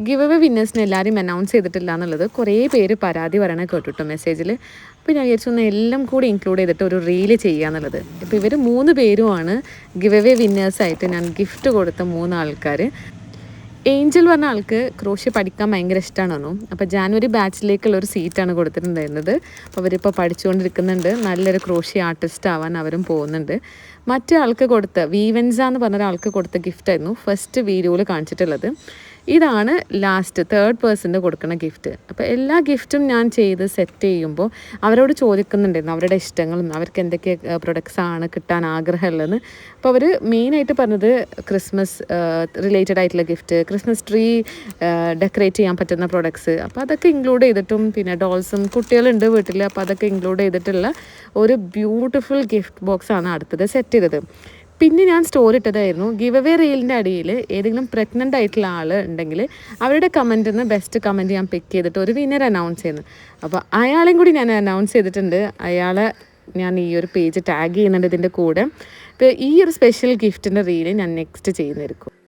Give away വിന്നേഴ്സിനെ എല്ലാവരും announce ചെയ്തിട്ടില്ല എന്നുള്ളത് കുറേ പേര് പരാതി പറയണ കേട്ടിട്ടോ മെസ്സേജിൽ. അപ്പോൾ ഞാൻ വിചാരിച്ചു എല്ലാം കൂടി ഇൻക്ലൂഡ് ചെയ്തിട്ട് ഒരു റീല് ചെയ്യുക എന്നുള്ളത്. ഇപ്പോൾ ഇവർ 3 പേരുമാണ് ഗിവ് അവേ വിന്നേഴ്സായിട്ട് ഞാൻ ഗിഫ്റ്റ് കൊടുത്ത 3 ആൾക്കാർ. ഏഞ്ചൽ പറഞ്ഞ ആൾക്ക് ക്രോഷ്യ പഠിക്കാൻ ഭയങ്കര ഇഷ്ടമാണെന്നു. അപ്പോൾ ജാനുവരി ബാച്ചിലേക്കുള്ള ഒരു സീറ്റാണ് കൊടുത്തിട്ടുണ്ടായിരുന്നത്. അപ്പോൾ അവരിപ്പോൾ പഠിച്ചുകൊണ്ടിരിക്കുന്നുണ്ട്. നല്ലൊരു ക്രോഷ്യ ആർട്ടിസ്റ്റ് ആവാൻ അവരും പോകുന്നുണ്ട്. മറ്റേ ആൾക്ക് കൊടുത്ത വീവൻസ എന്ന് പറഞ്ഞ ഒരാൾക്ക് കൊടുത്ത ഗിഫ്റ്റായിരുന്നു ഫസ്റ്റ് വീഡിയോയിൽ കാണിച്ചിട്ടുള്ളത്. ഇതാണ് ലാസ്റ്റ് തേർഡ് പേഴ്സൻ്റെ കൊടുക്കുന്ന ഗിഫ്റ്റ്. അപ്പോൾ എല്ലാ ഗിഫ്റ്റും ഞാൻ ചെയ്ത് സെറ്റ് ചെയ്യുമ്പോൾ അവരോട് ചോദിക്കുന്നുണ്ടായിരുന്നു അവരുടെ ഇഷ്ടങ്ങളും അവർക്ക് എന്തൊക്കെ പ്രൊഡക്ട്സാണ് കിട്ടാൻ ആഗ്രഹമുള്ളതെന്ന്. അപ്പോൾ അവർ മെയിനായിട്ട് പറഞ്ഞത് ക്രിസ്മസ് റിലേറ്റഡ് ആയിട്ടുള്ള ഗിഫ്റ്റ്, ക്രിസ്മസ് ട്രീ ഡെക്കറേറ്റ് ചെയ്യാൻ പറ്റുന്ന പ്രൊഡക്ട്സ്, അപ്പോൾ അതൊക്കെ ഇൻക്ലൂഡ് ചെയ്തിട്ടും പിന്നെ ഡോൾസും കുട്ടികളുണ്ട് വീട്ടിൽ, അപ്പോൾ അതൊക്കെ ഇൻക്ലൂഡ് ചെയ്തിട്ടുള്ള ഒരു ബ്യൂട്ടിഫുൾ ഗിഫ്റ്റ് ബോക്സാണ് അടുത്തത് സെറ്റ് ചെയ്തത്. പിന്നെ ഞാൻ സ്റ്റോറി ഇട്ടതായിരുന്നു ഗിവ് അവേ റീലിൻ്റെ അടിയിൽ ഏതെങ്കിലും പ്രഗ്നൻ്റ് ആയിട്ടുള്ള ആൾ ഉണ്ടെങ്കിൽ അവരുടെ കമൻറ്റിൽ നിന്ന് ബെസ്റ്റ് കമൻറ്റ് ഞാൻ പിക്ക് ചെയ്തിട്ട് ഒരു വിന്നർ അനൗൺസ് ചെയ്യുന്നു. അപ്പോൾ അയാളെയും കൂടി ഞാൻ അനൗൺസ് ചെയ്തിട്ടുണ്ട്. അയാളെ ഞാൻ ഈ ഒരു പേജ് ടാഗ് ചെയ്യുന്നുണ്ട് ഇതിൻ്റെ കൂടെ. അപ്പോൾ ഈ ഒരു സ്പെഷ്യൽ ഗിഫ്റ്റിൻ്റെ റീല് ഞാൻ നെക്സ്റ്റ് ചെയ്യുന്നതായിരിക്കും.